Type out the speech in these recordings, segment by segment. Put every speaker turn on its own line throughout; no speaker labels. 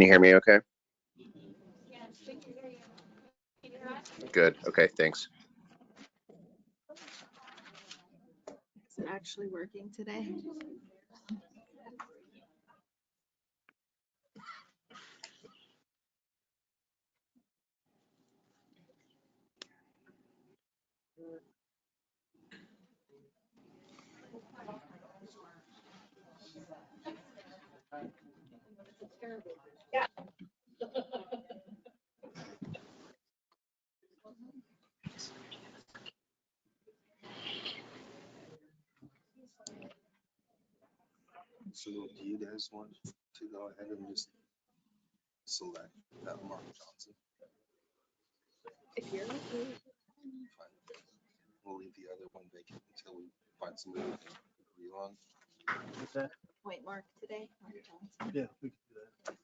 you hear me okay? Good. Okay, thanks.
Is it actually working today?
So do you guys want to go ahead and just select that Mark Johnson?
If you're okay.
Fine. We'll leave the other one vacant until we find somebody we can agree on.
What's that?
Point Mark today. Mark Johnson.
Yeah, we can do that.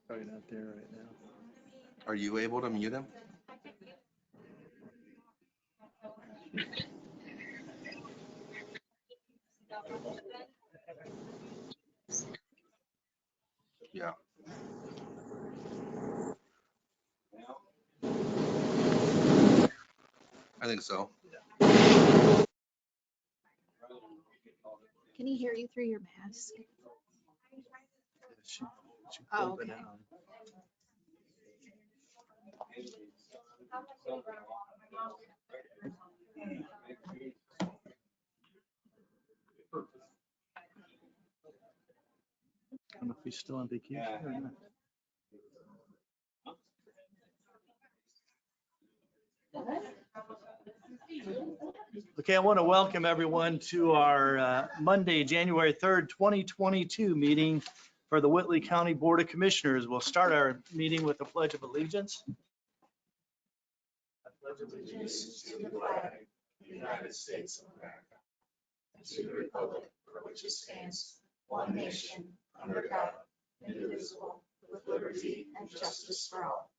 Probably not there right now.
Are you able to mute him? Yeah. I think so.
Can he hear you through your mask?
She
Oh,
pulled it
okay.
down. I don't know if he's still on vacation or not. Okay, I want to welcome everyone to our Monday, January 3rd, 2022 meeting for the Whitley County Board of Commissioners. We'll start our meeting with the Pledge of Allegiance. I pledge allegiance to the flag of the United States of America and to the republic for which it stands, one nation, under God, indivisible, with liberty and justice for all.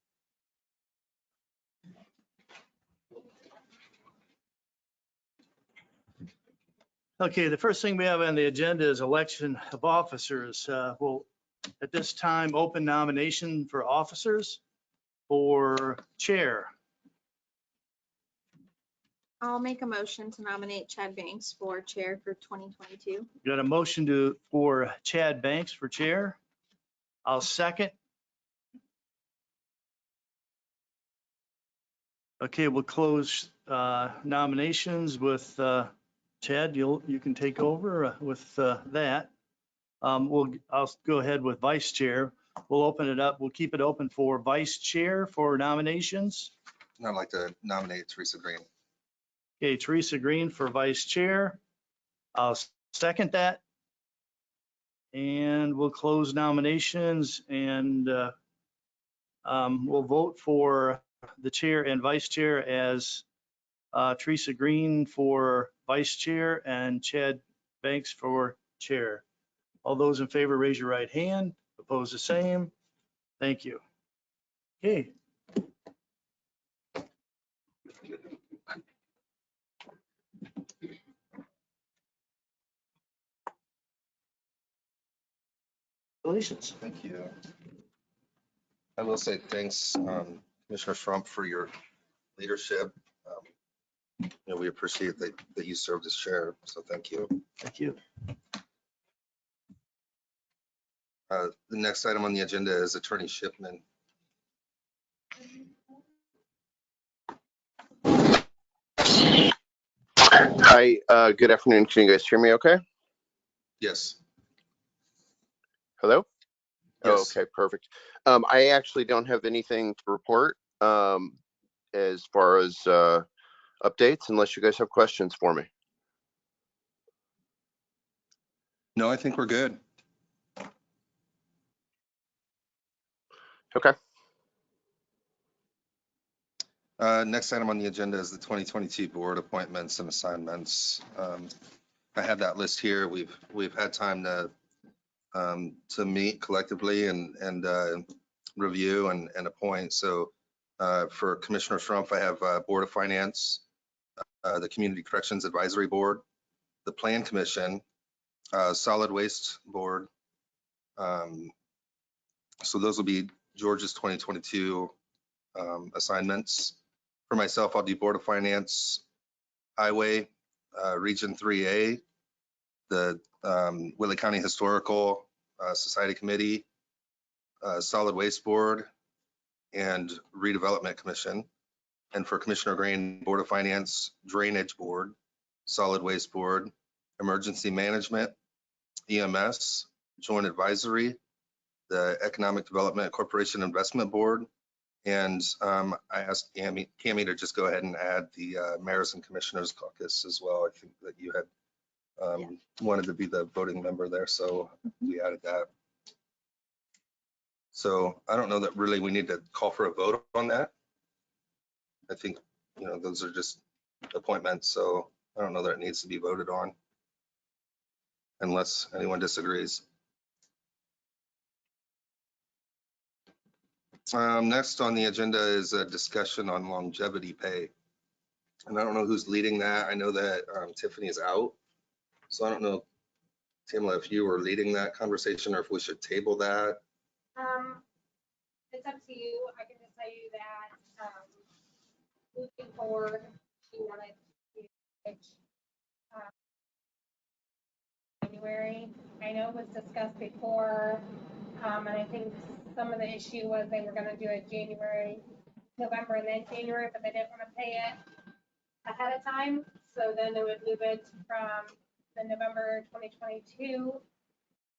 Okay, the first thing we have on the agenda is election of officers. We'll, at this time, open nomination for officers for chair.
I'll make a motion to nominate Chad Banks for chair for 2022.
Got a motion for Chad Banks for chair. I'll second. Okay, we'll close nominations with Chad. You can take over with that. I'll go ahead with vice chair. We'll open it up. We'll keep it open for vice chair for nominations.
I'd like to nominate Teresa Green.
Okay, Teresa Green for vice chair. I'll second that. And we'll close nominations and we'll vote for the chair and vice chair as Teresa Green for vice chair and Chad Banks for chair. All those in favor, raise your right hand. Opposed, the same. Thank you. Okay. Congratulations.
Thank you. I will say thanks, Commissioner Trump, for your leadership. We appreciate that you served as chair, so thank you.
Thank you.
The next item on the agenda is Attorney Shipman.
Hi, good afternoon. Can you guys hear me okay?
Yes.
Hello?
Yes.
Okay, perfect. I actually don't have anything to report as far as updates, unless you guys have questions for me.
No, I think we're good.
Okay.
Next item on the agenda is the 2022 board appointments and assignments. I have that list here. We've had time to meet collectively and review and appoint. So for Commissioner Schrumpf, I have Board of Finance, the Community Corrections Advisory Board, the Plan Commission, Solid Waste Board. So those will be George's 2022 assignments. For myself, I'll do Board of Finance, Highway, Region 3A, the Whitley County Historical Society Committee, Solid Waste Board, and Redevelopment Commission. And for Commissioner Green, Board of Finance, Drainage Board, Solid Waste Board, Emergency Management, EMS, Joint Advisory, the Economic Development Corporation Investment Board. And I asked Cami to just go ahead and add the Mayors and Commissioners Caucus as well. I think that you had wanted to be the voting member there, so we added that. So I don't know that really we need to call for a vote on that. I think, those are just appointments, so I don't know that it needs to be voted on unless anyone disagrees. Next on the agenda is a discussion on longevity pay. And I don't know who's leading that. I know that Tiffany is out. So I don't know, Tamla, if you were leading that conversation or if we should table that.
It's up to you. I can just tell you that moving forward, we wanted to switch January. I know it was discussed before, and I think some of the issue was they were going to do it January, November, and then January, but they didn't want to pay it ahead of time. So then they would move it from the November 2022.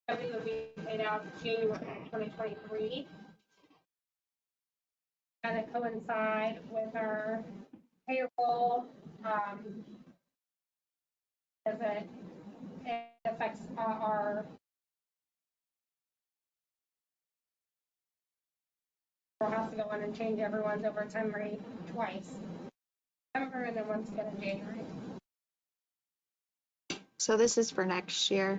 Everything would be paid out January 2023. Kind of coincide with our payroll, as it affects our has to go in and change everyone's overtime rate twice. November and then once again in January.
So this is for next year.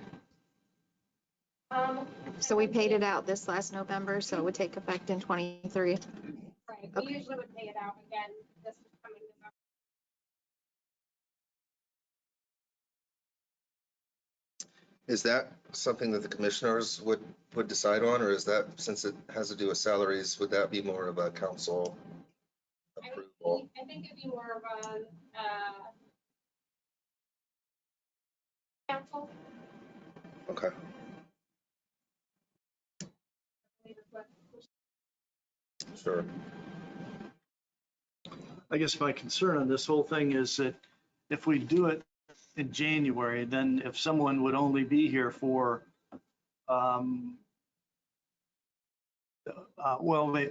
So we paid it out this last November, so it would take effect in 23.
Right, we
Okay.
usually would pay it out again this coming November.
Is that something that the commissioners would decide on, or is that, since it has to do with salaries, would that be more of a council approval?
I think it'd be more of a council.
Okay. Sure.
I guess my concern on this whole thing is that if we do it in January, then if someone would only be here for,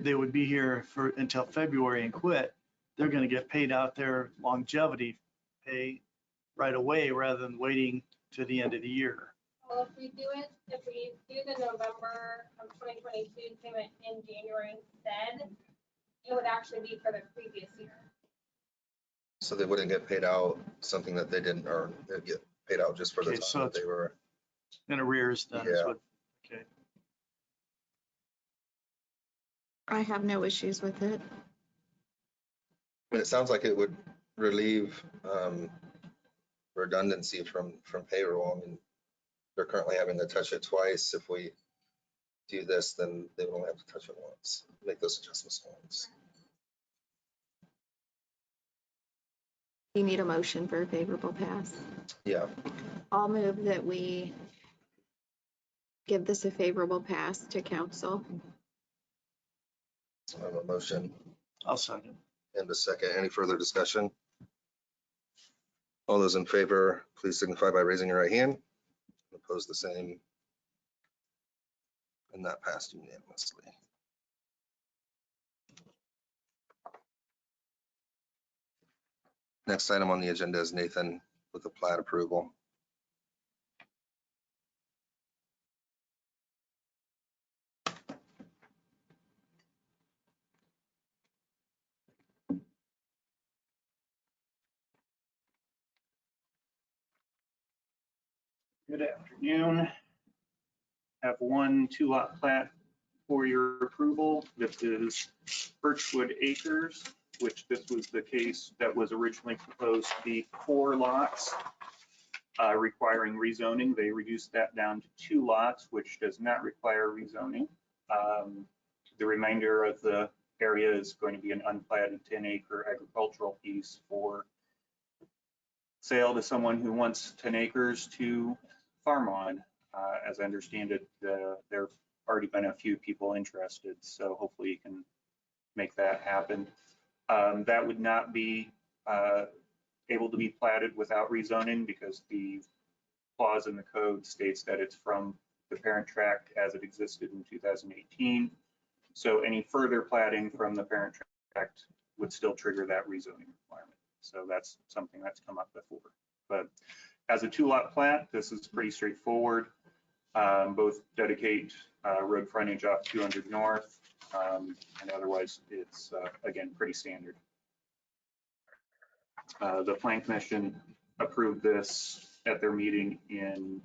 they would be here for until February and quit, they're going to get paid out their longevity pay right away rather than waiting to the end of the year.
Well, if we do the November of 2022 payment in January instead, it would actually be for the previous year.
So they wouldn't get paid out something that they didn't earn. They'd get paid out just for the
Okay,
time
so
that they were.
In arrears then is
Yeah.
what, okay.
I have no issues with it.
And it sounds like it would relieve redundancy from payroll. I mean, they're currently having to touch it twice. If we do this, then they would only have to touch it once, make those adjustments once.
You need a motion for a favorable pass.
Yeah,
I'll move that we give this a favorable pass to council.
I have a motion
I'll second.
and a second. Any further discussion? All those in favor, please signify by raising your right hand. Opposed, the same. And that passed unanimously. Next item on the agenda is Nathan with the plat approval.
Good afternoon. Have one 2-lot plat for your approval. This is Birchwood Acres, which this was the case that was originally proposed to be 4 lots requiring rezoning. They reduced that down to 2 lots, which does not require rezoning. The remainder of the area is going to be an unplatted 10-acre agricultural piece for sale to someone who wants 10 acres to farm on. As I understand it, there have already been a few people interested, so hopefully you can make that happen. That would not be able to be platted without rezoning because the clause in the code states that it's from the parent tract as it existed in 2018. So any further platting from the parent tract would still trigger that rezoning requirement. So that's something that's come up before. But as a 2-lot plat, this is pretty straightforward. Both dedicate road frontage off 200 North, and otherwise it's, again, pretty standard. The Plan Commission approved this at their meeting in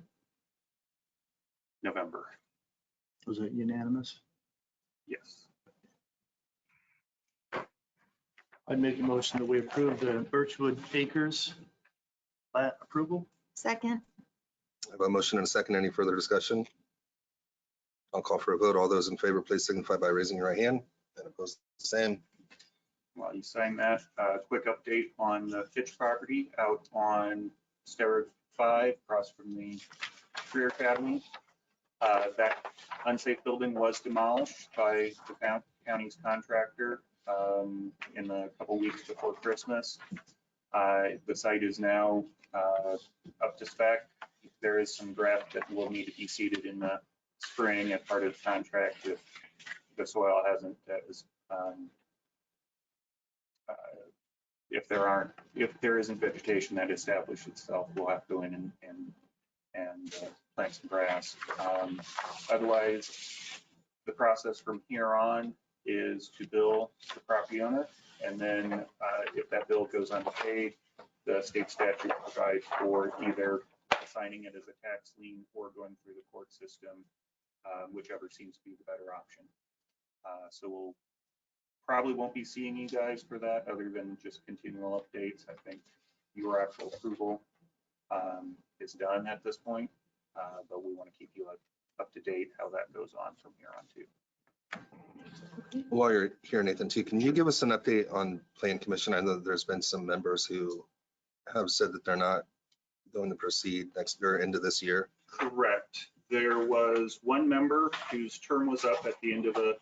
November.
Was it unanimous?
Yes.
I'd make a motion that we approve the Birchwood Acres plat approval.
Second.
I have a motion and a second. Any further discussion? I'll call for a vote. All those in favor, please signify by raising your right hand. And opposed, the same.
While you sign that, quick update on the Fitch property out on Sterrett 5 across from the Career Academy. That unsafe building was demolished by the county's contractor in the couple weeks before Christmas. The site is now up to spec. There is some draft that will need to be seeded in the spring as part of the contract if the soil hasn't, if there isn't vegetation that established itself, we'll have to go in and plant some grass. Otherwise, the process from here on is to bill the property owner, and then if that bill goes unpaid, the state statute provides for either assigning it as a tax lien or going through the court system, whichever seems to be the better option. So we'll probably won't be seeing you guys for that other than just continual updates. I think your actual approval is done at this point, but we want to keep you up to date how that goes on from here on too.
While you're here, Nathan, too, can you give us an update on Plan Commission? I know there's been some members who have said that they're not going to proceed next year into this year.
Correct. There was one member whose term was up at the end of the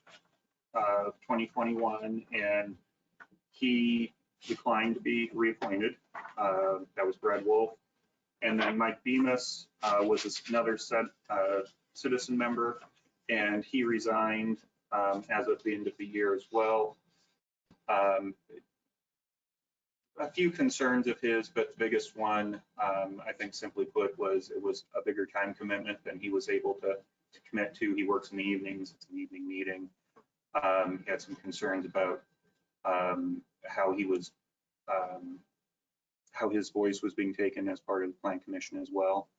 2021, and he declined to be reappointed. That was Brad Wolf. And then Mike Bemis was another citizen member, and he resigned as of the end of the year as well. A few concerns of his, but the biggest one, I think simply put, was it was a bigger time commitment than he was able to commit to. He works in the evenings, it's an evening meeting. He had some concerns about how he was, how his voice was being taken as part of the Plan Commission as well.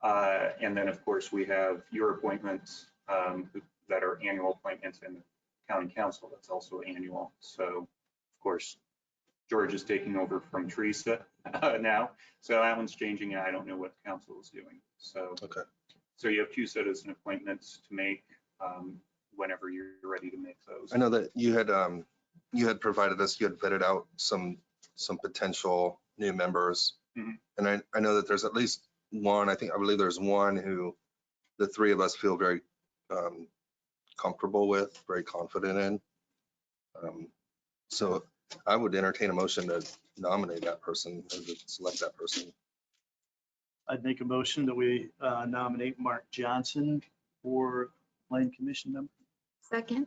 And then, of course, we have your appointments that are annual appointments in the county council. That's also annual. So, of course, George is taking over from Teresa now. So that one's changing. I don't know what the council is doing. So,
Okay.
So you have 2 citizen appointments to make whenever you're ready to make those.
I know that you had provided us, you had vetted out some potential new members.
Mhm.
And I know that there's at least one, I believe there's one who the 3 of us feel very comfortable with, very confident in. So I would entertain a motion to nominate that person or to select that person.
I'd make a motion that we nominate Mark Johnson for Plan Commission member.
Second.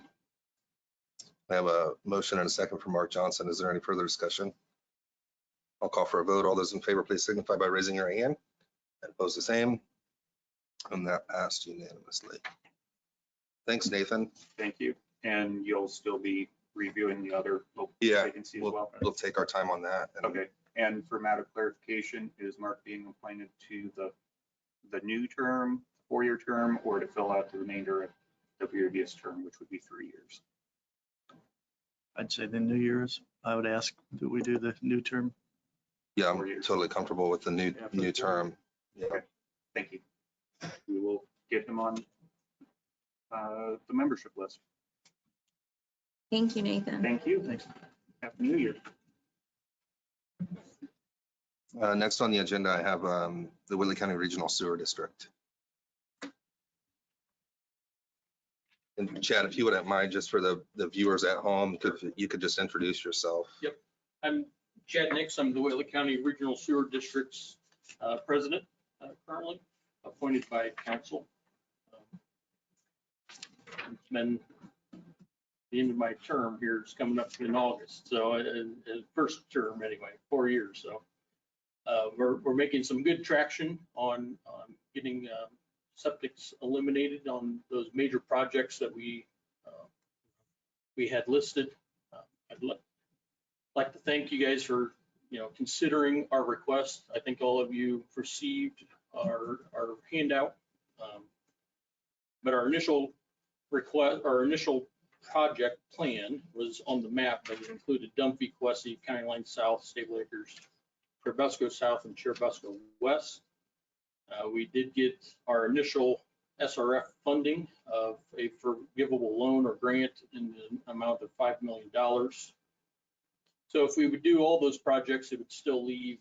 I have a motion and a second from Mark Johnson. Is there any further discussion? I'll call for a vote. All those in favor, please signify by raising your hand. And opposed, the same. And that passed unanimously. Thanks, Nathan.
Thank you. And you'll still be reviewing the other
Yeah,
vacancies as well?
We'll take our time on that. And
Okay. And for matter of clarification, is Mark being appointed to the new term, 4-year term, or to fill out the remainder of the previous term, which would be 3 years?
I'd say the New Year's. I would ask that we do the new term.
Yeah, I'm
4 years.
totally comfortable with the new term. Yeah.
Thank you. We will get him on the membership list.
Thank you, Nathan.
Thank you.
Thanks.
Happy New Year.
Next on the agenda, I have the Whitley County Regional Sewer District. And Chad, if you wouldn't mind, just for the viewers at home, you could just introduce yourself.
I'm Chad Nix. I'm the Whitley County Regional Sewer District's president currently, appointed by council. It's been the end of my term here. It's coming up in August. So first term anyway, 4 years. So we're making some good traction on getting septics eliminated on those major projects that we had listed. I'd like to thank you guys for considering our request. I think all of you received our handout, but our initial request, our initial project plan was on the map that included Dunphy, Quessy, County Line South, Stable Acres, Churubusco South, and Churubusco West. We did get our initial SRF funding of a forgivable loan or grant in the amount of $5 million. So if we would do all those projects, it would still leave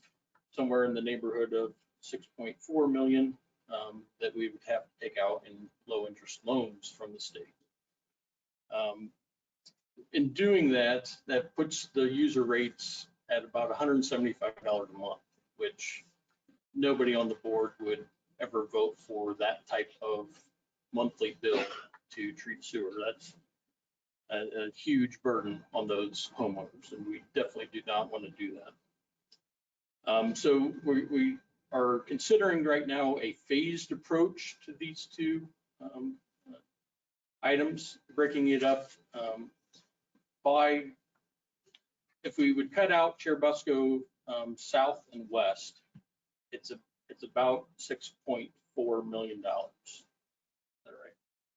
somewhere in the neighborhood of 6.4 million that we would have to take out in low interest loans from the state. In doing that, that puts the user rates at about $175 a month, which nobody on the board would ever vote for that type of monthly bill to treat sewer. That's a huge burden on those homeowners, and we definitely do not want to do that. So we are considering right now a phased approach to these two items, breaking it up by, if we would cut out Churubusco South and West, it's about $6.4 million. Is that right?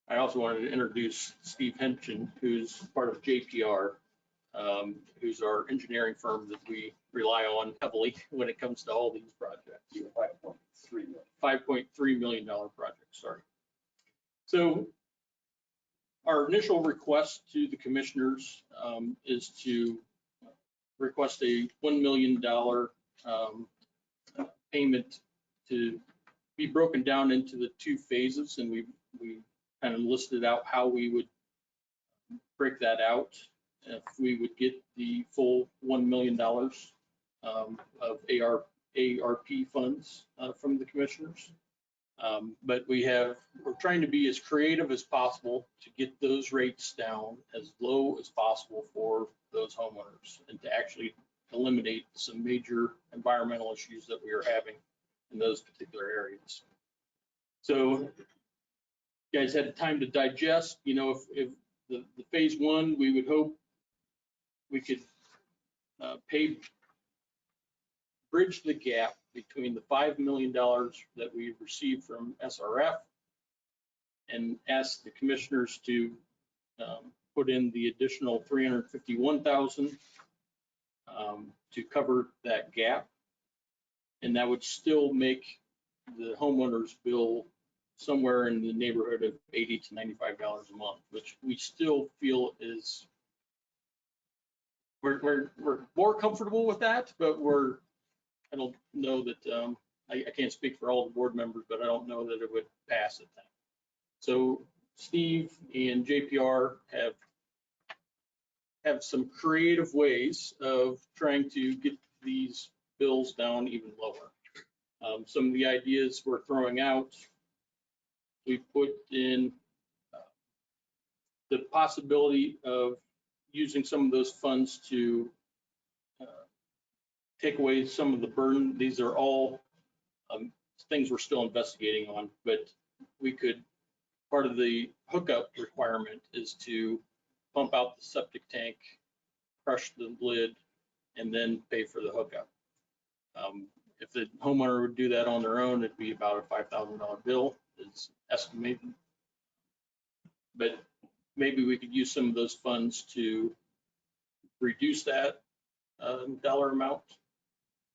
I also wanted to introduce Steve Henchen, who's part of JPR, who's our engineering firm that we rely on heavily when it comes to all these projects. $5.3 million project, sorry. So our initial request to the commissioners is to request a $1 million payment to be broken down into the two phases, and we kind of listed out how we would break that out if we would get the full $1 million of ARP funds from the commissioners. But we're trying to be as creative as possible to get those rates down as low as possible for those homeowners and to actually eliminate some major environmental issues that we are having in those particular areas. So you guys had time to digest, if the phase one, we would hope we could bridge the gap between the $5 million that we received from SRF and ask the commissioners to put in the additional $351,000 to cover that gap. And that would still make the homeowner's bill somewhere in the neighborhood of $80 to $95 a month, which we still feel is, we're more comfortable with that, but I don't know that, I can't speak for all the board members, but I don't know that it would pass at that. So Steve and JPR have some creative ways of trying to get these bills down even lower. Some of the ideas we're throwing out, we put in the possibility of using some of those funds to take away some of the burden. These are all things we're still investigating on, but we could, part of the hookup requirement is to pump out the septic tank, crush the lid, and then pay for the hookup. If the homeowner would do that on their own, it'd be about a $5,000 bill, is estimated. But maybe we could use some of those funds to reduce that dollar amount,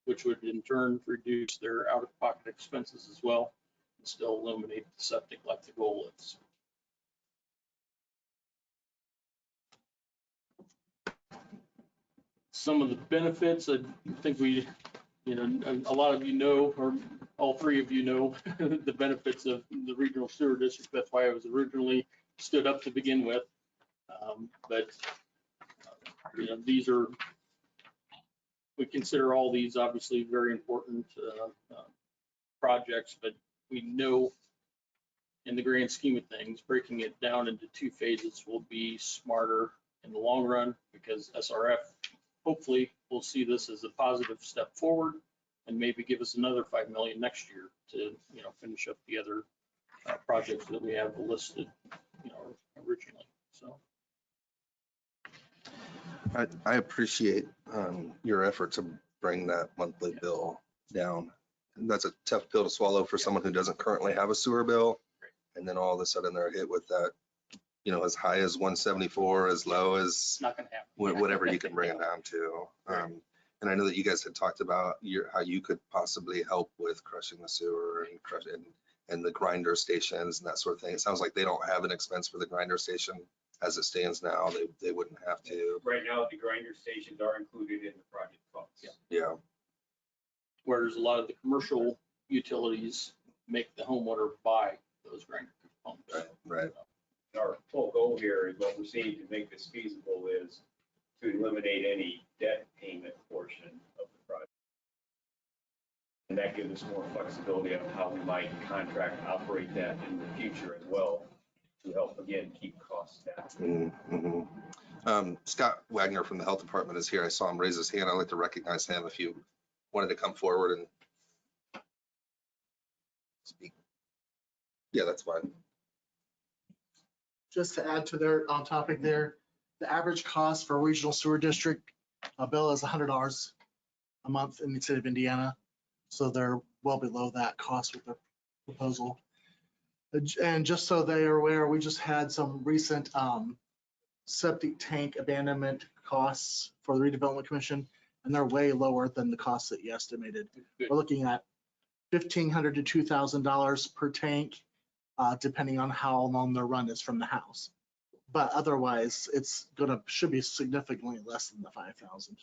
which would in turn reduce their out-of-pocket expenses as well, and still eliminate the septic like the goal is. Some of the benefits, I think we, a lot of you know, or all three of you know, the benefits of the regional sewer district. That's why I was originally stood up to begin with. But these are, we consider all these obviously very important projects, but we know in the grand scheme of things, breaking it down into 2 phases will be smarter in the long run, because SRF hopefully will see this as a positive step forward and maybe give us another 5 million next year to finish up the other projects that we have listed originally. So
I appreciate your effort to bring that monthly bill down. And that's a tough pill to swallow for someone who doesn't currently have a sewer bill. And then all of a sudden they're hit with that, as high as 174, as low as
it's not going to happen.
whatever you can bring it down to. And I know that you guys had talked about how you could possibly help with crushing the sewer and the grinder stations and that sort of thing. It sounds like they don't have an expense for the grinder station as it stands now. They wouldn't have to.
Right now, the grinder stations are included in the project costs.
Yeah.
Whereas a lot of the commercial utilities make the homeowner buy those grinder components.
Right.
Our full goal here is what we're seeing to make this feasible is to eliminate any debt payment portion of the project. And that gives us more flexibility on how we might contract and operate that in the future as well to help, again, keep costs down.
Mm-hmm. Scott Wagner from the health department is here. I saw him raise his hand. I'd like to recognize him if you wanted to come forward and speak. Yeah, that's fine.
Just to add to their topic there, the average cost for a regional sewer district bill is $100 a month in the state of Indiana. So they're well below that cost with their proposal. And just so they are aware, we just had some recent septic tank abandonment costs for the redevelopment commission, and they're way lower than the costs that you estimated.
Good.
We're looking at $1,500 to $2,000 per tank, depending on how long their run is from the house. But otherwise, should be significantly less than the 5,000.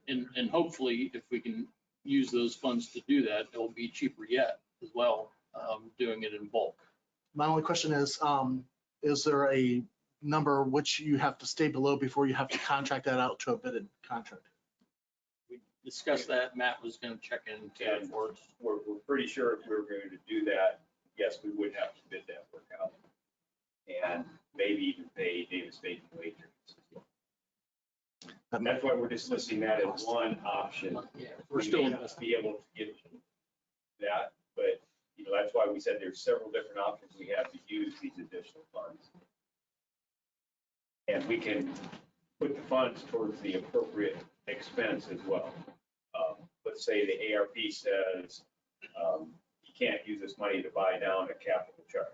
And hopefully, if we can use those funds to do that, it'll be cheaper yet as well, doing it in bulk.
My only question is there a number which you have to stay below before you have to contract that out to a bidded contract?
We discussed that. Matt was going to check in
And
for us.
we're pretty sure if we were going to do that, yes, we would have to bid that work out. And maybe even pay Davis Bacon wages. That's why we're just listing that as one option.
Yeah, we're
We
still
may not be able to get that, but that's why we said there's several different options we have to use these additional funds. And we can put the funds towards the appropriate expense as well. Let's say the ARP says you can't use this money to buy down a capital charge.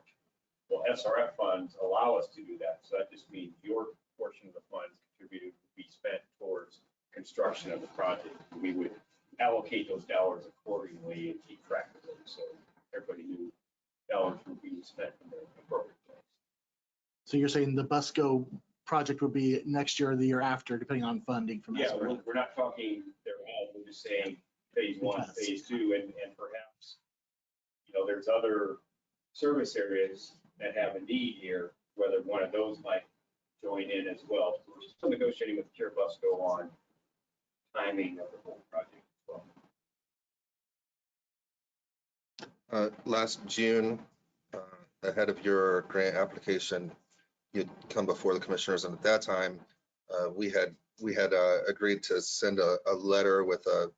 Well, SRF funds allow us to do that. So that just means your portion of the funds contributed would be spent towards construction of the project. We would allocate those dollars accordingly and keep track of them. So everybody knew dollars would be spent in the appropriate place.
So you're saying the Busco project would be next year or the year after, depending on funding from
Yeah,
SRF?
we're not talking they're all, we're just saying phase 1,
Because-
phase 2, and perhaps, there's other service areas that have a need here, whether one of those might join in as well. So we're still negotiating with Pure Busco on timing of the whole project as well.
Last June, ahead of your grant application, you'd come before the commissioners, and at that time, we had agreed to send a letter with a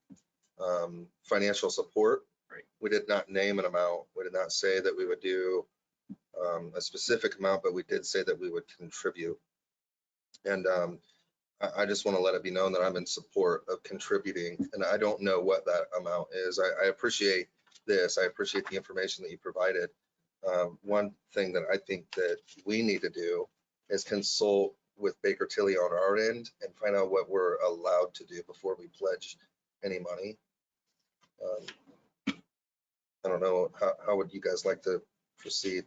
financial support.
Right.
We did not name an amount. We did not say that we would do a specific amount, but we did say that we would contribute. And I just want to let it be known that I'm in support of contributing, and I don't know what that amount is. I appreciate this. I appreciate the information that you provided. One thing that I think that we need to do is consult with Baker Tilly on our end and find out what we're allowed to do before we pledge any money. I don't know, how would you guys like to proceed?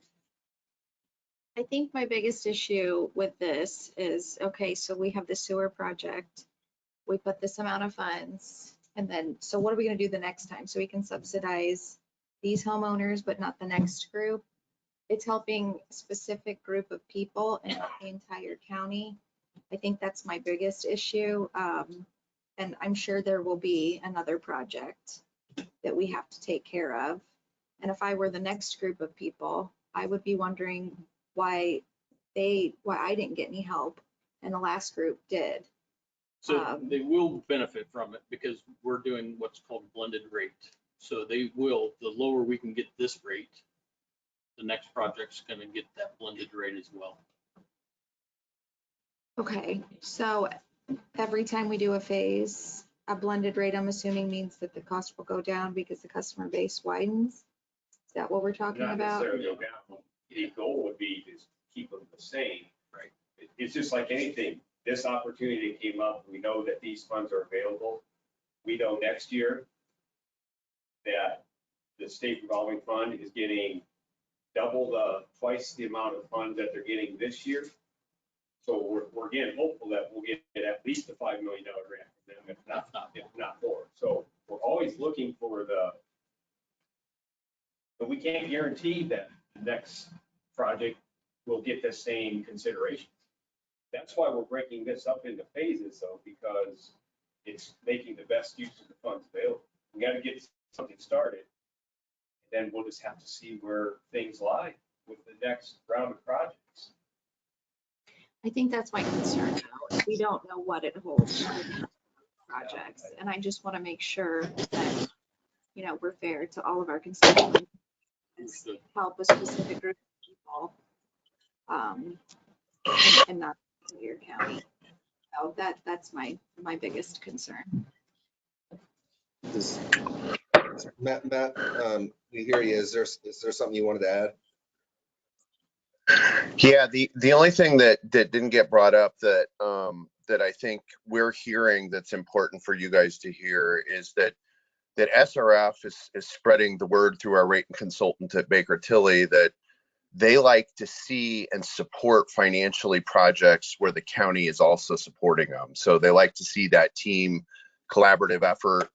I think my biggest issue with this is, okay, so we have the sewer project. We put this amount of funds, and then, so what are we gonna do the next time? So we can subsidize these homeowners, but not the next group. It's helping a specific group of people in the entire county. I think that's my biggest issue. And I'm sure there will be another project that we have to take care of. And if I were the next group of people, I would be wondering why I didn't get any help and the last group did.
So they will benefit from it because we're doing what's called blended rate. So they will, the lower we can get this rate, the next project's gonna get that blended rate as well.
Okay, so every time we do a phase, a blended rate, I'm assuming means that the cost will go down because the customer base widens? Is that what we're talking
Not
about?
necessarily go down. The goal would be to keep them the same.
Right.
It's just like anything. This opportunity came up. We know that these funds are available. We know next year that the state revolving fund is getting twice the amount of funds that they're getting this year. So we're again hopeful that we'll get at least a $5 million grant from them, if not more. So we're always looking for but we can't guarantee that the next project will get the same considerations. That's why we're breaking this up into phases though, because it's making the best use of the funds available. We got to get something started. Then we'll just have to see where things lie with the next round of projects.
I think that's my concern now. We don't know what it holds for the projects. And I just want to make sure that, we're fair to all of our constituents.
Understood.
Help a specific group of people. And not your county. So that's my biggest concern.
Matt, we hear you. Is there something you wanted to add?
Yeah, the only thing that didn't get brought up that I think we're hearing that's important for you guys to hear is that SRF is spreading the word through our rate and consultant at Baker Tilly that they like to see and support financially projects where the county is also supporting them. So they like to see that team collaborative effort.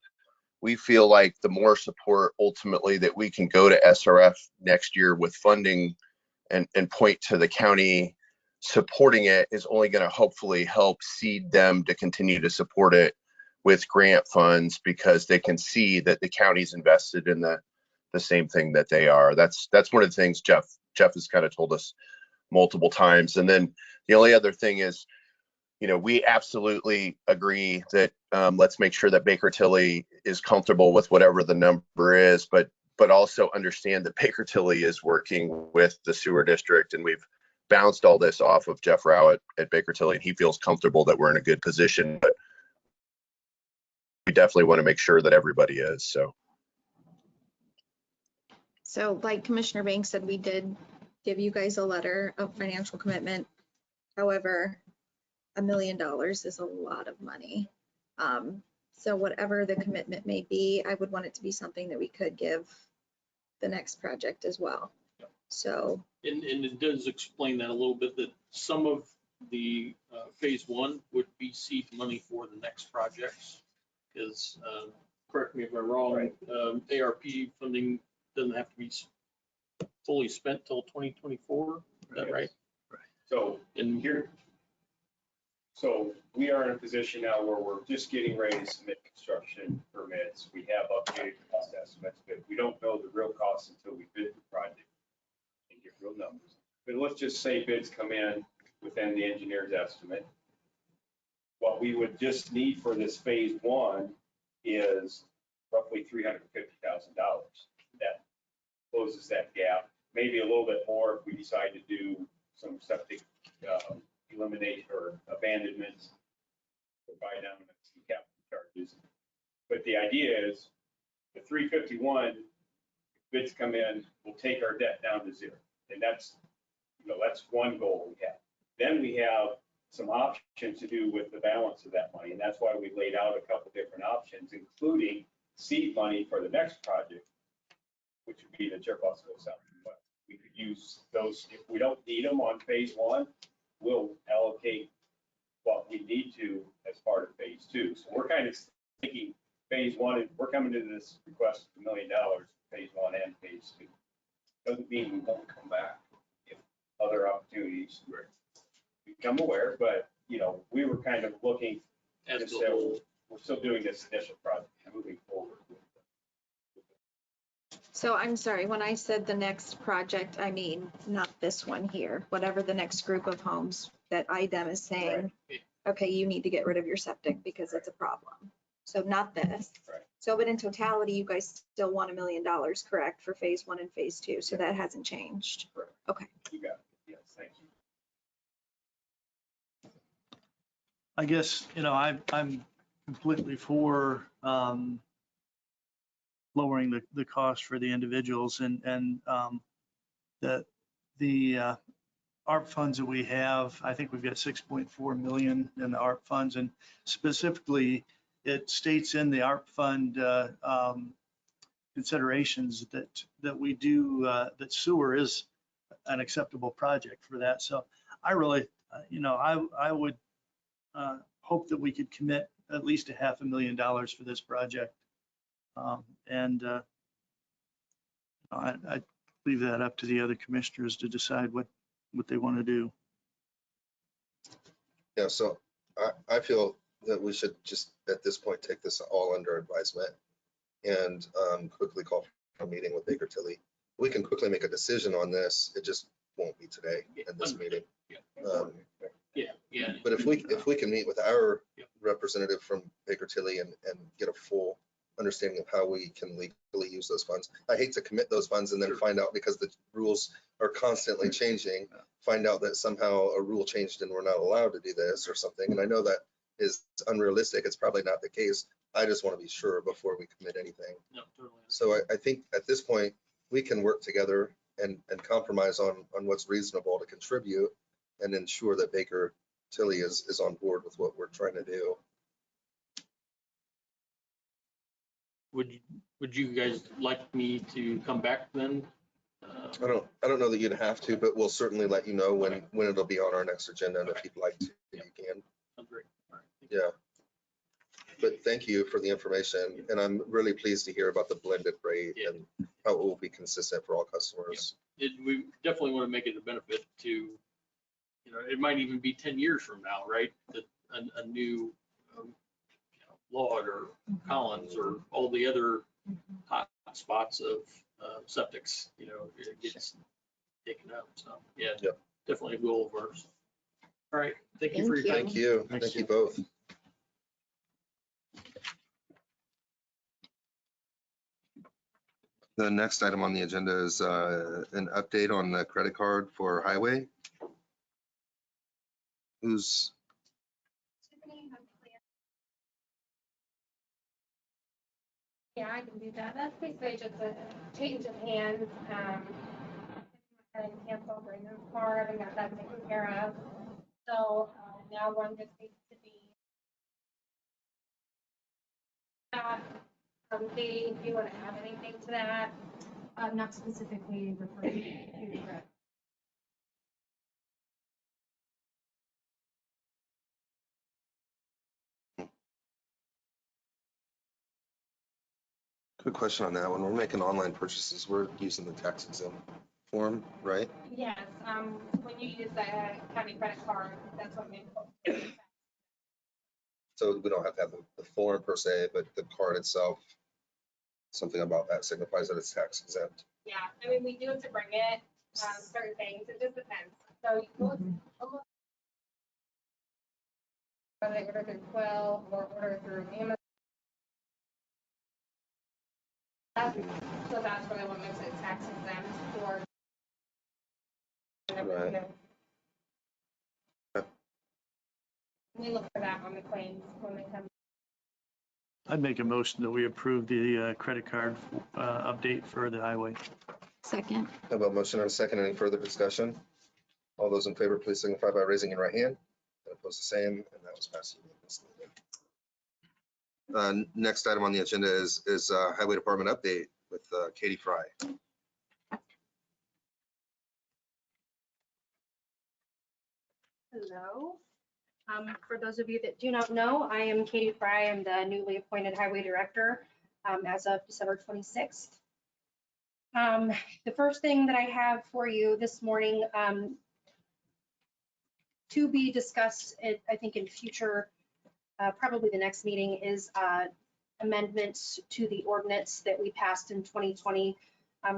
We feel like the more support ultimately that we can go to SRF next year with funding and point to the county supporting it is only going to hopefully help seed them to continue to support it with grant funds because they can see that the county's invested in the same thing that they are. That's one of the things Jeff has kind of told us multiple times. And then the only other thing is, we absolutely agree that let's make sure that Baker Tilly is comfortable with whatever the number is, but also understand that Baker Tilly is working with the sewer district, and we've bounced all this off of Jeff Rao at Baker Tilly, and he feels comfortable that we're in a good position, but we definitely want to make sure that everybody is.
So like Commissioner Banks said, we did give you guys a letter of financial commitment. However, $1 million is a lot of money. So whatever the commitment may be, I would want it to be something that we could give the next project as well. So.
And it does explain that a little bit, that some of the phase one would be seed money for the next projects. Because, correct me if I'm wrong, ARP funding doesn't have to be fully spent till 2024, is that right?
So
And
So we are in a position now where we're just getting ready to submit construction permits. We have updated cost estimates, but we don't know the real costs until we bid the project and get real numbers. But let's just say bids come in within the engineer's estimate. What we would just need for this phase one is roughly $350,000. That closes that gap, maybe a little bit more if we decide to do some septic eliminate or abandonments, or buy down some capital charges. But the idea is the 351, bids come in, we'll take our debt down to zero. And that's, that's one goal we have. Then we have some options to do with the balance of that money. And that's why we laid out a couple different options, including seed money for the next project, which would be the Cherubusco South. But we could use those, if we don't need them on phase one, we'll allocate what we need to as part of phase two. So we're kind of thinking phase one, we're coming to this request of $1 million, phase one and phase two. Doesn't mean we won't come back if other opportunities become aware, but we were kind of looking
As
to
the
say,
whole.
we're still doing this initial project and moving forward.
So I'm sorry, when I said the next project, I mean, not this one here, whatever the next group of homes that IDEM is saying, okay, you need to get rid of your septic because it's a problem. So not this.
Right.
So, but in totality, you guys still want $1 million, correct, for phase one and phase two? So that hasn't changed.
Correct.
Okay.
You got it. Yes, thank you.
I guess, I'm completely for lowering the cost for the individuals and the ARP funds that we have. I think we've got 6.4 million in the ARP funds, and specifically it states in the ARP fund considerations that we do that sewer is an acceptable project for that. So I really, I would hope that we could commit at least $500,000 for this project. I'd leave that up to the other commissioners to decide what they want to do.
Yeah, so I feel that we should just at this point take this all under advisement and quickly call for a meeting with Baker Tilly. We can quickly make a decision on this. It just won't be today in this meeting.
Yeah.
But if we can meet with our representative from Baker Tilly and get a full understanding of how we can legally use those funds. I hate to commit those funds and then find out, because the rules are constantly changing, find out that somehow a rule changed and we're not allowed to do this or something. And I know that is unrealistic. It's probably not the case. I just want to be sure before we commit anything.
No, totally.
So I think at this point, we can work together and compromise on what's reasonable to contribute and ensure that Baker Tilly is on board with what we're trying to do.
Would you guys like me to come back then?
I don't know that you'd have to, but we'll certainly let you know when it'll be on our next agenda. And if you'd like to, you can.
Sounds great. All right.
Yeah. But thank you for the information. And I'm really pleased to hear about the blended rate and how it will be consistent for all customers.
We definitely want to make it a benefit to, it might even be 10 years from now, right? That a new Log or Collins or all the other hot spots of septics, it gets taken up. So yeah, definitely a goal of ours. All right. Thank you for your time.
Thank you.
Thanks.
Thank you both. The next item on the agenda is an update on the credit card for highway. Who's,
Yeah, I can do that. That's basically just a change of hands. And cancel Brandon's card and got that taken care of. So now one just needs to be. Katy, if you want to add anything to that.
Not specifically referring to correct.
quick question on that. When we're making online purchases, we're using the tax exempt form, right?
Yes, when you use the county credit card, that's what makes it.
So we don't have to have the form per se, but the card itself, something about that signifies that it's tax exempt.
Yeah, I mean, we do have to bring it, certain things, it just depends. So almost whether they order through Quell or order through Amazon. So that's really what makes it tax exempt for.
Right.
We look for that on the claims when they come.
I'd make a motion that we approve the credit card update for the highway.
Second.
How about motion and a second? Any further discussion? All those in favor, please signify by raising your right hand. And opposed, the same, and that was passed unanimously. Next item on the agenda is Highway Department update with Katy Fry.
Hello. For those of you that do not know, I am Katy Fry. I'm the newly appointed Highway Director as of December 26th. The first thing that I have for you this morning to be discussed, I think in future, probably the next meeting, is amendments to the ordinance that we passed in 2020.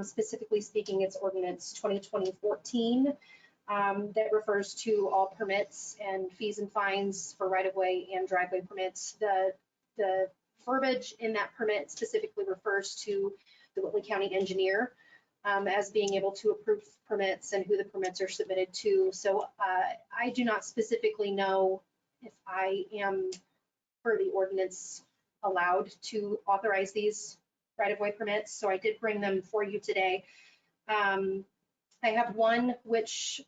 Specifically speaking, it's ordinance 2020-14. That refers to all permits and fees and fines for right-of-way and driveway permits. The verbiage in that permit specifically refers to the Whitley County engineer as being able to approve permits and who the permits are submitted to. So I do not specifically know if I am, per the ordinance, allowed to authorize these right-of-way permits. So I did bring them for you today. I have one which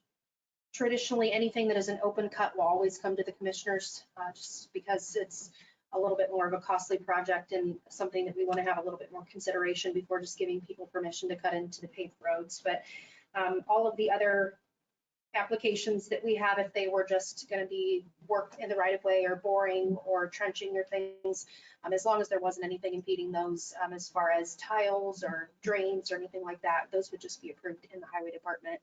traditionally anything that is an open cut will always come to the commissioners just because it's a little bit more of a costly project and something that we want to have a little bit more consideration before just giving people permission to cut into the paved roads. But all of the other applications that we have, if they were just going to be work in the right of way or boring or trenching or things, as long as there wasn't anything impeding those as far as tiles or drains or anything like that, those would just be approved in the highway department.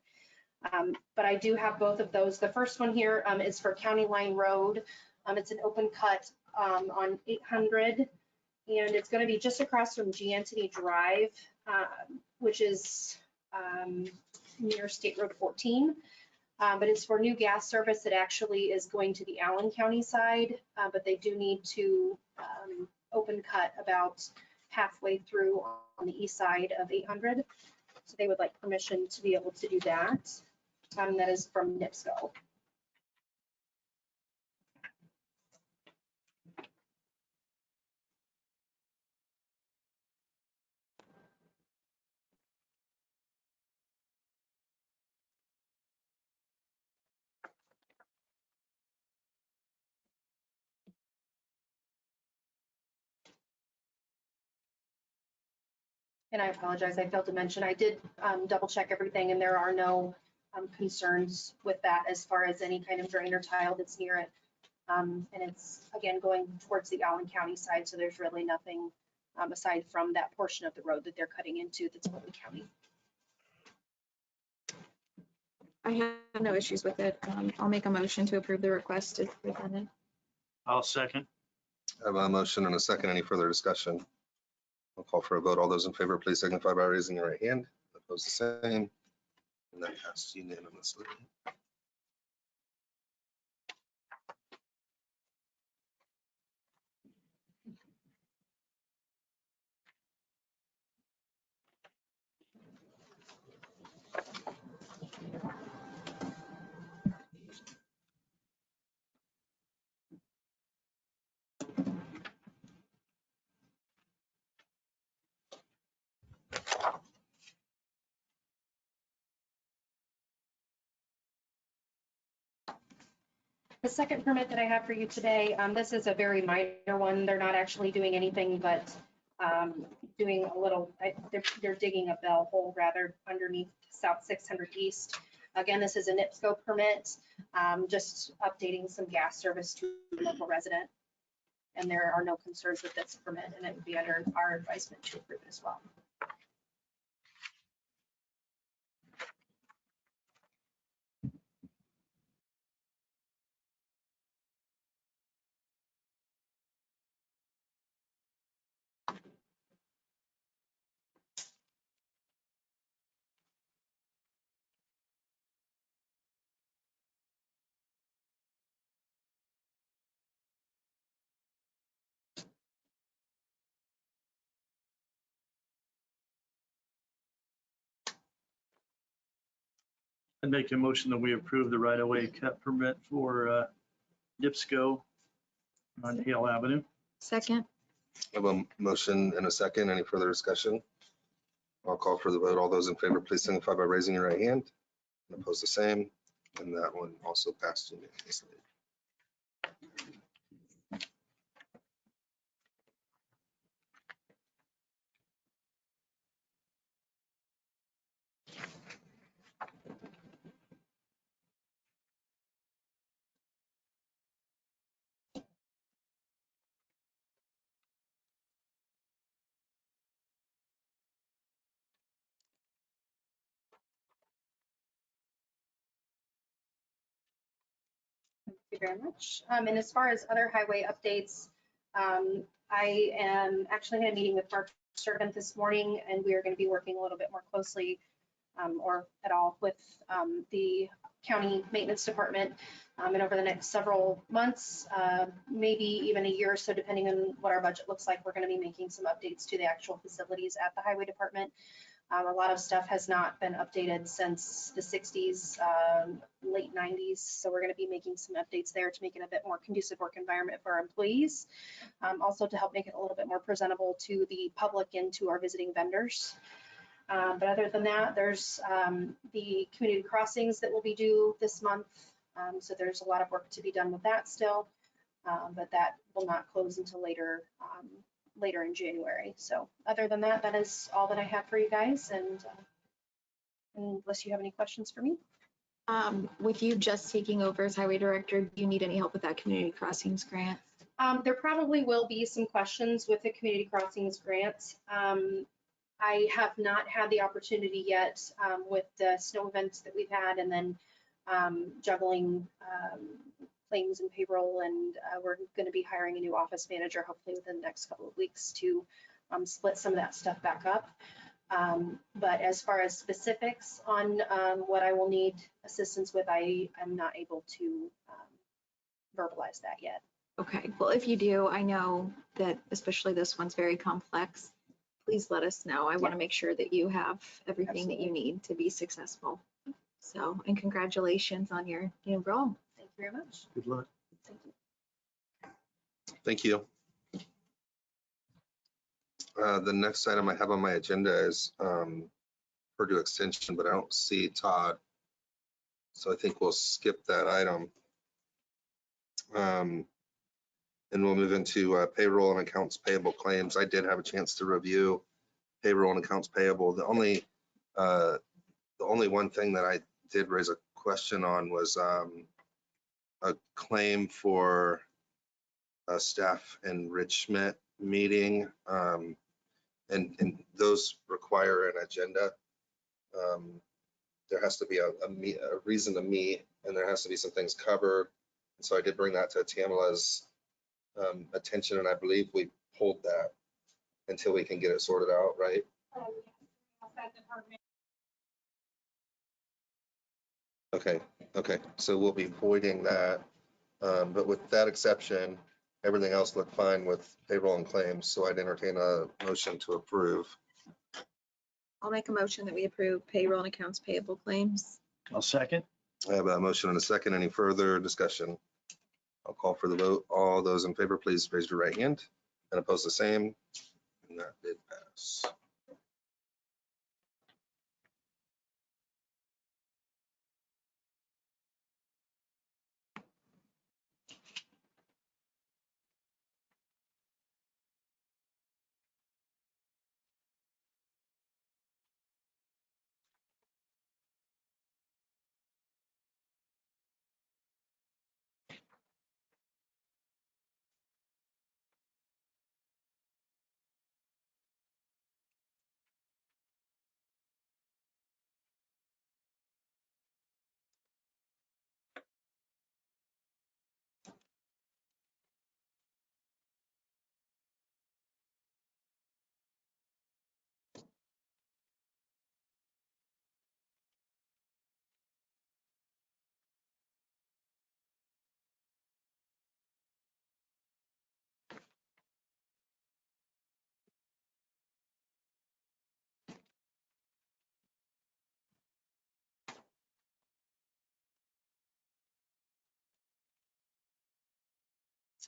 But I do have both of those. The first one here is for County Line Road. It's an open cut on 800, and it's going to be just across from G Anthony Drive, which is near State Road 14. But it's for new gas service. It actually is going to the Allen County side, but they do need to open cut about halfway through on the east side of 800. So they would like permission to be able to do that. That is from NIPSCO. And I apologize, I failed to mention, I did double check everything and there are no concerns with that as far as any kind of drain or tile that's near it. And it's, again, going towards the Allen County side, so there's really nothing aside from that portion of the road that they're cutting into that's Whitley County.
I have no issues with it. I'll make a motion to approve the request as presented.
I'll second.
I have a motion and a second. Any further discussion? I'll call for a vote. All those in favor, please signify by raising your right hand. Opposed, the same. And that passed unanimously.
The second permit that I have for you today, this is a very minor one. They're not actually doing anything but doing a little, they're digging a bell hole rather underneath South 600 East. Again, this is a NIPSCO permit, just updating some gas service to a local resident. And there are no concerns with this permit, and it would be under our advisement to approve it as well.
I'd make a motion that we approve the right-of-way cut permit for NIPSCO on Hale Avenue.
Second.
I have a motion and a second. Any further discussion? I'll call for the vote. All those in favor, please signify by raising your right hand. And opposed, the same. And that one also passed unanimously.
Thank you very much. And as far as other highway updates, I am actually in a meeting with Mark Servant this morning, and we are going to be working a little bit more closely or at all with the county maintenance department. And over the next several months, maybe even a year or so, depending on what our budget looks like, we're going to be making some updates to the actual facilities at the highway department. A lot of stuff has not been updated since the 60s, late 90s. So we're going to be making some updates there to make it a bit more conducive work environment for our employees. Also to help make it a little bit more presentable to the public and to our visiting vendors. But other than that, there's the community crossings that will be due this month. So there's a lot of work to be done with that still, but that will not close until later in January. So other than that, that is all that I have for you guys. And unless you have any questions for me.
With you just taking over as highway director, do you need any help with that community crossings grant?
There probably will be some questions with the community crossings grant. I have not had the opportunity yet with the snow events that we've had, and then juggling claims and payroll, and we're going to be hiring a new office manager hopefully within the next couple of weeks to split some of that stuff back up. But as far as specifics on what I will need assistance with, I am not able to verbalize that yet.
Okay, well, if you do, I know that especially this one's very complex. Please let us know. I want to make sure that you have everything that you need to be successful. So, and congratulations on your new role.
Thank you very much.
Good luck.
Thank you.
Thank you. The next item I have on my agenda is Purdue Extension, but I don't see Todd. So I think we'll skip that item. And we'll move into payroll and accounts payable claims. I did have a chance to review payroll and accounts payable. The only one thing that I did raise a question on was a claim for a staff enrichment meeting. And those require an agenda. There has to be a reason to meet, and there has to be some things covered. And so I did bring that to Tamala's attention, and I believe we pulled that until we can get it sorted out, right? Okay, so we'll be voiding that. But with that exception, everything else looked fine with payroll and claims, so I'd entertain a motion to approve.
I'll make a motion that we approve payroll and accounts payable claims.
I'll second.
I have a motion and a second. Any further discussion? I'll call for the vote. All those in favor, please raise your right hand, and oppose the same. And that did pass.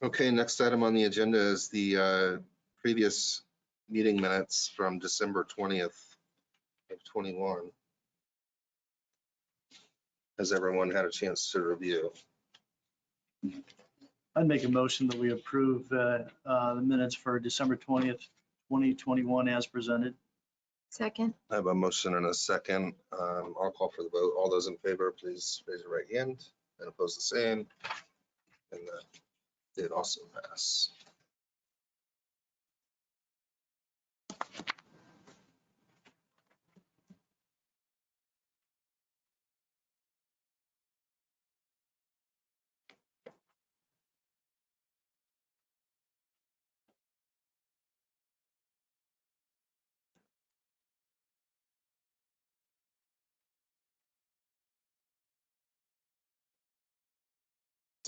Okay, next item on the agenda is the previous meeting minutes from December 20th of 21. Has everyone had a chance to review?
I'd make a motion that we approve the minutes for December 20th, 2021 as presented.
Second.
I have a motion and a second. I'll call for the vote. All those in favor, please raise your right hand and oppose the same. And that did also pass.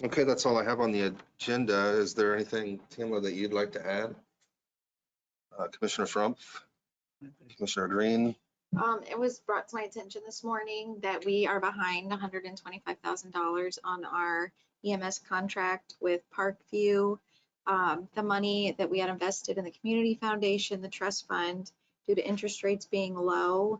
Okay, that's all I have on the agenda. Is there anything, Tamla, that you'd like to add? Commissioner Schrumpf, Commissioner Green?
It was brought to my attention this morning that we are behind $125,000 on our EMS contract with Parkview. The money that we had invested in the community foundation, the trust fund, due to interest rates being low,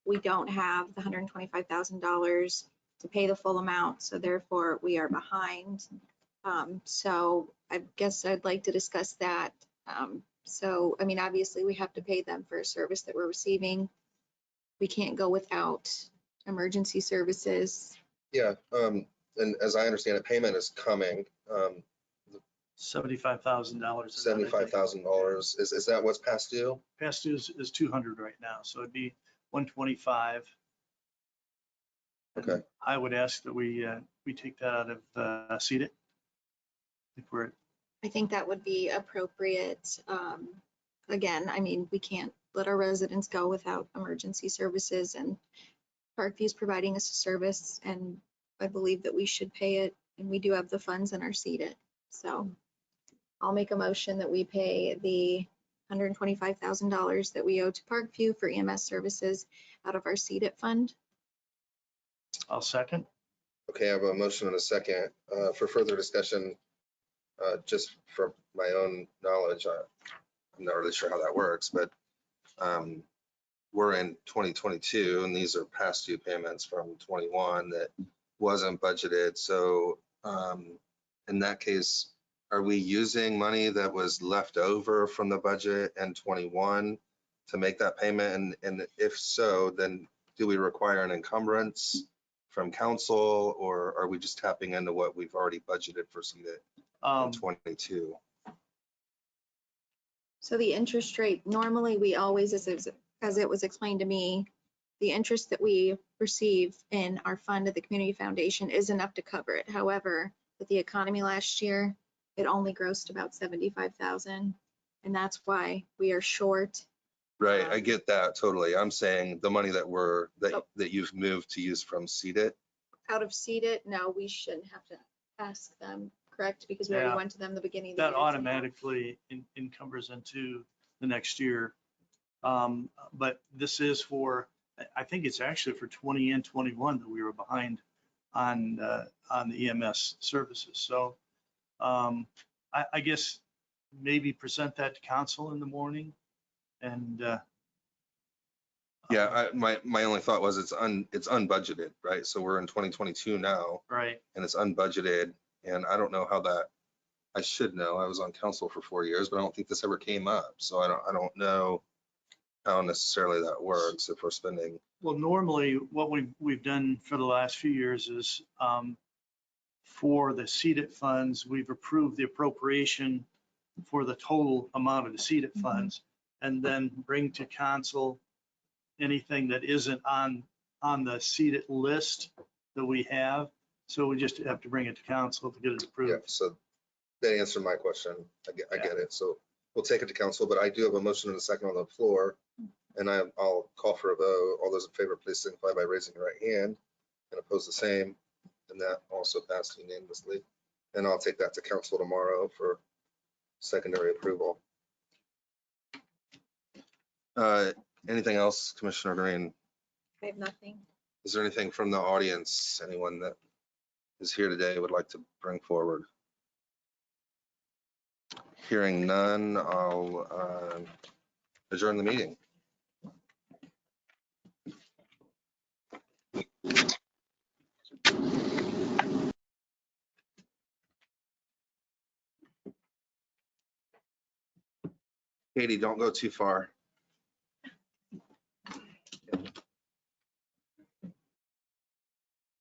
we don't have the $125,000 to pay the full amount, so therefore we are behind. So I guess I'd like to discuss that. So, I mean, obviously we have to pay them for a service that we're receiving. We can't go without emergency services.
Yeah, and as I understand it, payment is coming.
$75,000.
$75,000. Is that what's past due?
Past due is 200 right now, so it'd be 125.
Okay.
I would ask that we take that out of seat. If we're,
I think that would be appropriate. Again, I mean, we can't let our residents go without emergency services, and Parkview's providing us a service, and I believe that we should pay it, and we do have the funds in our seated. So I'll make a motion that we pay the $125,000 that we owe to Parkview for EMS services out of our seated fund.
I'll second.
Okay, I have a motion and a second. For further discussion, just for my own knowledge, I'm not really sure how that works, but we're in 2022 and these are past due payments from 21 that wasn't budgeted. So in that case, are we using money that was left over from the budget in 21 to make that payment? And if so, then do we require an encumbrance from council, or are we just tapping into what we've already budgeted for seated in 22?
So the interest rate, normally we always, as it was explained to me, the interest that we receive in our fund at the community foundation is enough to cover it. However, with the economy last year, it only grossed about 75,000, and that's why we are short.
Right, I get that totally. I'm saying the money that you've moved to use from seated.
Out of seated, no, we shouldn't have to ask them, correct? Because we already
Yeah.
went to them the beginning of the
That
year.
automatically encumbers into the next year. But this is for, I think it's actually for 20 and 21 that we were behind on the EMS services. So I guess maybe present that to council in the morning and
Yeah, my only thought was it's unbudgeted, right? So we're in 2022 now.
right.
And it's unbudgeted, and I don't know how that, I should know, I was on council for 4 years, but I don't think this ever came up. So I don't know how necessarily that works if we're spending.
Well, normally what we've done for the last few years is for the seeded funds, we've approved the appropriation for the total amount of the seeded funds, and then bring to council anything that isn't on the seeded list that we have. So we just have to bring it to council to get it
Yeah,
approved.
so that answered my question. I get it. So we'll take it to council, but I do have a motion and a second on the floor. And I'll call for a vote. All those in favor, please signify by raising your right hand and oppose the same. And that also passed unanimously. And I'll take that to council tomorrow for secondary approval. Anything else, Commissioner Green?
I have nothing.
Is there anything from the audience, anyone that is here today would like to bring forward? Hearing none, I'll adjourn the meeting. Katie, don't go too far.